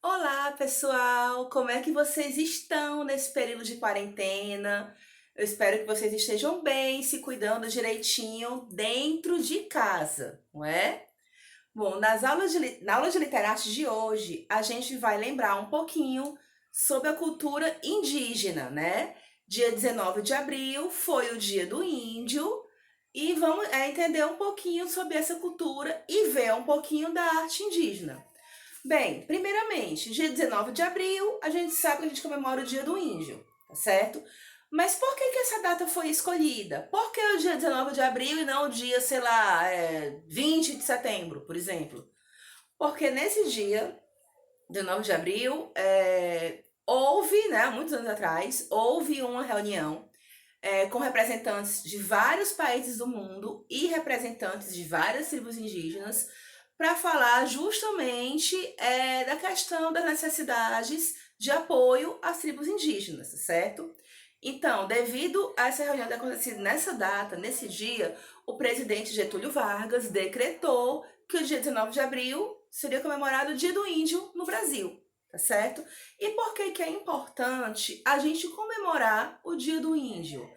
Olá, pessoal! Como é que vocês estão nesse período de quarentena? Eu espero que vocês estejam bem, se cuidando direitinho dentro de casa, não é? Bom, na aula de literatos de hoje, a gente vai lembrar um pouquinho sobre a cultura indígena, né? Dia 19 de abril foi o Dia do Índio e vamos entender um pouquinho sobre essa cultura e ver um pouquinho da arte indígena. Bem, primeiramente, dia 19 de abril, a gente sabe que a gente comemora o Dia do Índio, tá certo? Mas por que essa data foi escolhida? Por que o dia 19 de abril e não o dia, sei lá, 20 de setembro, por exemplo? Porque nesse dia, 19 de abril, houve, né, muitos anos atrás, houve uma reunião com representantes de vários países do mundo e representantes de várias tribos indígenas para falar justamente da questão das necessidades de apoio às tribos indígenas, tá certo? Então, devido a essa reunião ter acontecido nessa data, nesse dia, o presidente Getúlio Vargas decretou que o dia 19 de abril seria comemorado o Dia do Índio no Brasil, tá certo? E por que que é importante a gente comemorar o Dia do Índio?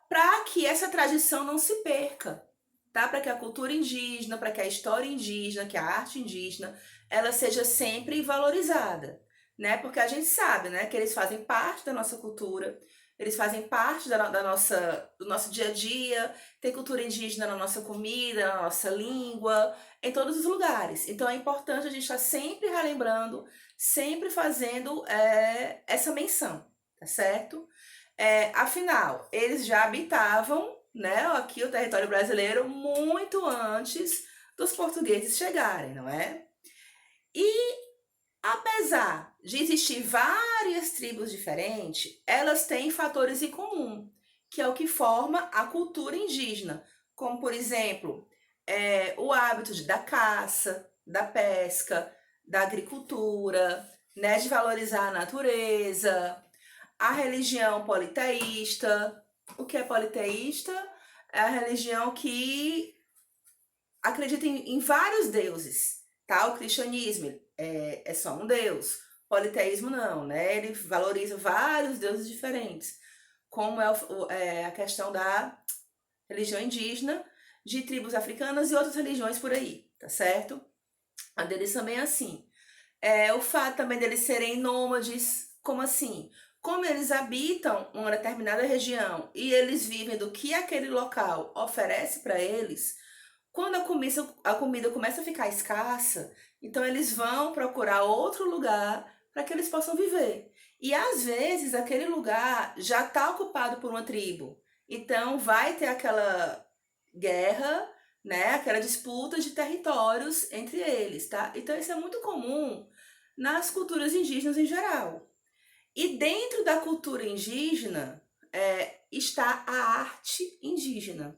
Para que essa tradição não se perca, tá? Para que a cultura indígena, para que a história indígena, que a arte indígena, ela seja sempre valorizada, né? Porque a gente sabe, né, que eles fazem parte da nossa cultura, eles fazem parte do nosso dia a dia, tem cultura indígena na nossa comida, na nossa língua, em todos os lugares. Então é importante a gente estar sempre relembrando, sempre fazendo essa menção, tá certo? Afinal, eles já habitavam, né, aqui o território brasileiro muito antes dos portugueses chegarem, não é? E apesar de existir várias tribos diferentes, elas têm fatores em comum, que é o que forma a cultura indígena, como por exemplo, o hábito da caça, da pesca, da agricultura, né, de valorizar a natureza, a religião politeísta. O que é politeísta? É a religião que acredita em vários deuses, tá? O cristianismo é só um deus. O politeísmo não, né? Ele valoriza vários deuses diferentes, como a questão da religião indígena, de tribos africanas e outras religiões por aí, tá certo? A deles também é assim. O fato também deles serem nômades, como assim? Como eles habitam uma determinada região e eles vivem do que aquele local oferece para eles, quando a comida começa a ficar escassa, então eles vão procurar outro lugar para que eles possam viver. E às vezes aquele lugar já está ocupado por uma tribo. Então vai ter aquela guerra, né, aquela disputa de territórios entre eles, tá? Então isso é muito comum nas culturas indígenas em geral. E dentro da cultura indígena está a arte indígena,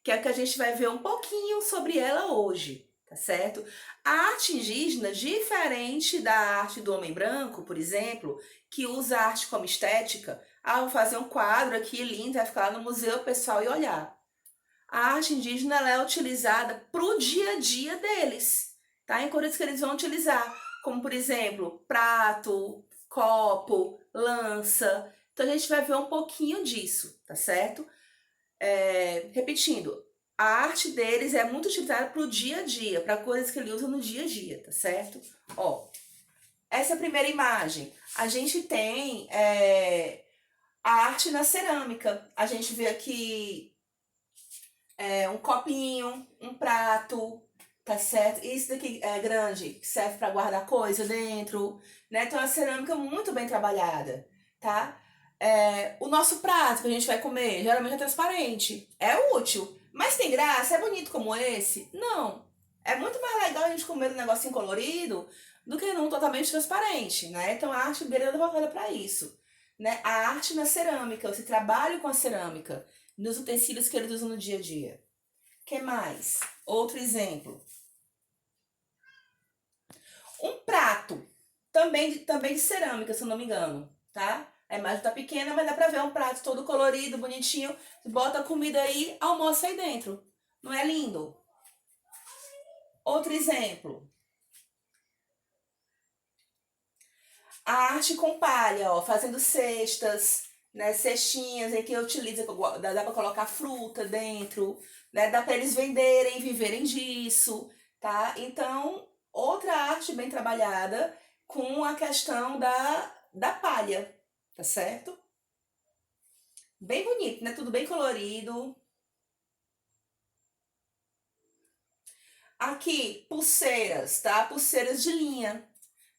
que é o que a gente vai ver um pouquinho sobre ela hoje, tá certo? A arte indígena, diferente da arte do homem branco, por exemplo, que usa a arte como estética, vou fazer um quadro aqui lindo, vai ficar lá no museu, o pessoal e olhar. A arte indígena ela é utilizada para o dia a dia deles, tá? Em coisas que eles vão utilizar, como por exemplo, prato, copo, lança. Então a gente vai ver um pouquinho disso, tá certo? Repetindo, a arte deles é muito utilizada para o dia a dia, para coisas que ele usa no dia a dia, tá certo? Ó, essa é a primeira imagem. A gente tem a arte na cerâmica. A gente vê aqui um copinho, um prato, tá certo? Isso daqui é grande, que serve para guardar coisa dentro, né? Então, é uma cerâmica muito bem trabalhada, tá? O nosso prato que a gente vai comer, geralmente é transparente. É útil. Mas tem graça? É bonito como esse? Não. É muito mais legal a gente comer um negocinho colorido do que num totalmente transparente, né? Então, a arte dele é voltada para isso. Né? A arte na cerâmica, esse trabalho com a cerâmica, nos utensílios que eles usam no dia a dia. Que mais? Outro exemplo. Um prato, também de cerâmica, se eu não me engano, tá? A imagem tá pequena, mas dá pra ver um prato todo colorido, bonitinho. Bota a comida aí, almoça aí dentro. Não é lindo? Outro exemplo. A arte com palha, ó, fazendo cestas, né, cestinhas em que utiliza, dá para colocar fruta dentro, né, dá para eles venderem, viverem disso, tá? Então, outra arte bem trabalhada com a questão da palha, tá certo? Bem bonito, né? Tudo bem colorido. Aqui, pulseiras, tá? Pulseiras de linha,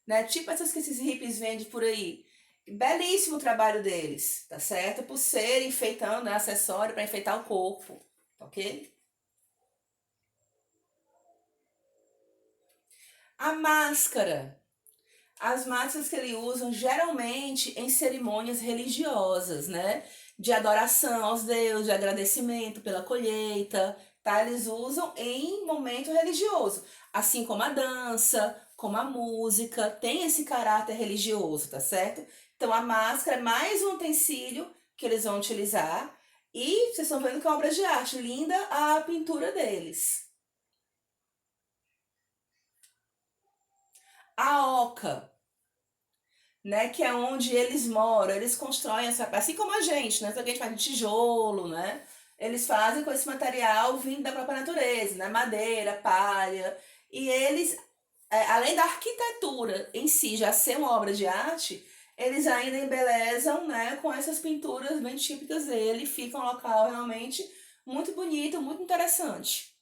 né? Tipo essas que esses hippies vendem por aí. Belíssimo o trabalho deles, tá certo? Pulseira enfeitando, né? Acessório para enfeitar o corpo, ok? A máscara. As máscaras que eles usam geralmente em cerimônias religiosas, né? De adoração aos deuses, de agradecimento pela colheita, tá? Eles usam em momento religioso, assim como a dança, como a música, tem esse caráter religioso, tá certo? Então a máscara é mais um utensílio que eles vão utilizar e vocês estão vendo que é uma obra de arte, linda a pintura deles. A oca, né, que é onde eles moram, eles constroem essa, assim como a gente, né, só que a gente faz de tijolo, né, eles fazem com esse material vindo da própria natureza, né, madeira, palha, e eles, além da arquitetura em si já ser uma obra de arte, eles ainda embelezam, né, com essas pinturas bem típicas dele, fica um local realmente muito bonito, muito interessante.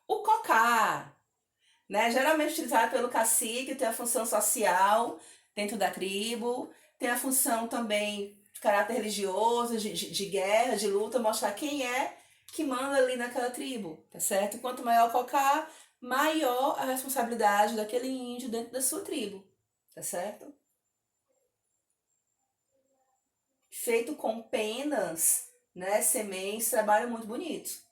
O cocá, né? Geralmente utilizado pelo cacique, tem a função social dentro da tribo, tem a função também de caráter religioso, de guerra, de luta, mostrar quem é que manda ali naquela tribo, tá certo? Quanto maior o cocá, maior a responsabilidade daquele índio dentro da sua tribo, tá certo? Feito com penas, né, sementes, trabalho muito bonito.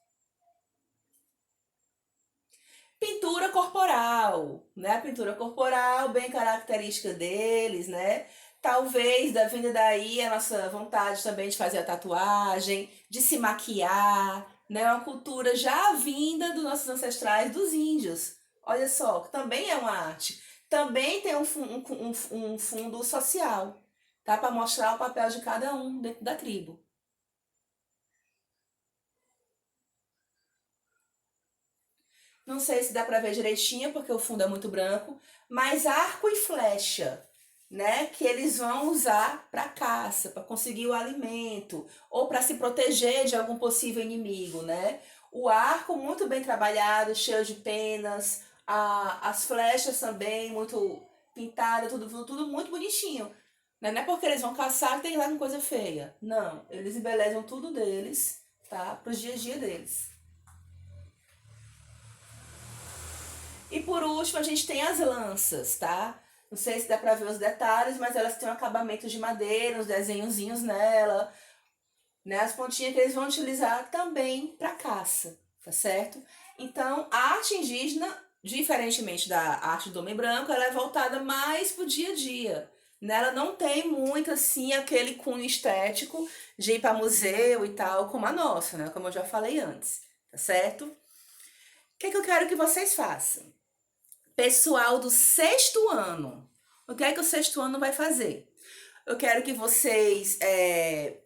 Pintura corporal, né? A pintura corporal, bem característica deles, né? Talvez da vinda daí a nossa vontade também de fazer a tatuagem, de se maquiar, né? Uma cultura já vinda dos nossos ancestrais, dos índios. Olha só, também é uma arte. Também tem um fundo social, tá? Para mostrar o papel de cada um dentro da tribo. Não sei se dá para ver direitinho, porque o fundo é muito branco, mas arco e flecha, né, que eles vão usar para caça, para conseguir o alimento ou para se proteger de algum possível inimigo, né? O arco muito bem trabalhado, cheio de penas, as flechas também muito pintadas, tudo muito bonitinho. Né? Não é porque eles vão caçar que tem lá com coisa feia. Não, eles embelezam tudo deles, tá? Para os dia a dia deles. E por último, a gente tem as lanças, tá? Não sei se dá pra ver os detalhes, mas elas têm um acabamento de madeira, uns desenhozinhos nela, né? As pontinhas que eles vão utilizar também para caça, tá certo? Então, a arte indígena, diferentemente da arte do homem branco, ela é voltada mais pro dia a dia. Né? Ela não tem muito, assim, aquele cunho estético de ir para museu e tal, como a nossa, né? Como eu já falei antes, tá certo? O que é que eu quero que vocês façam? Pessoal do sexto ano. O que é que o sexto ano vai fazer? Eu quero que vocês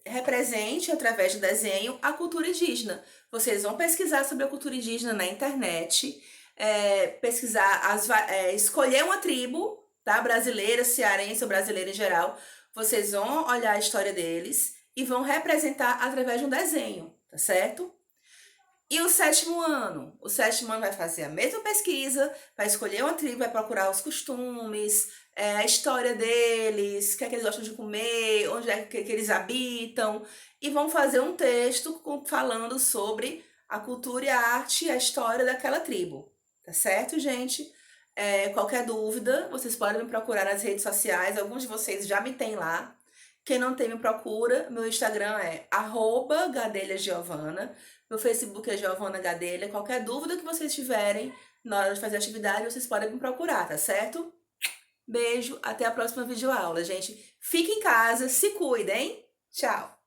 representem, através do desenho, a cultura indígena. Vocês vão pesquisar sobre a cultura indígena na internet, pesquisar, escolher uma tribo, tá? Brasileira, cearense ou brasileira em geral. Vocês vão olhar a história deles e vão representar através de um desenho, tá certo? E o sétimo ano? O sétimo ano vai fazer a mesma pesquisa, vai escolher uma tribo, vai procurar os costumes, a história deles, o que é que eles gostam de comer, onde é que eles habitam, e vão fazer um texto falando sobre a cultura e a arte e a história daquela tribo. Tá certo, gente? Qualquer dúvida, vocês podem me procurar nas redes sociais, alguns de vocês já me têm lá. Quem não tem, me procura. Meu Instagram é @gadelhagiovana. Meu Facebook é Giovana Gadelha. Qualquer dúvida que vocês tiverem na hora de fazer atividade, vocês podem me procurar, tá certo? Beijo, até a próxima videoaula, gente. Fique em casa, se cuidem. Tchau!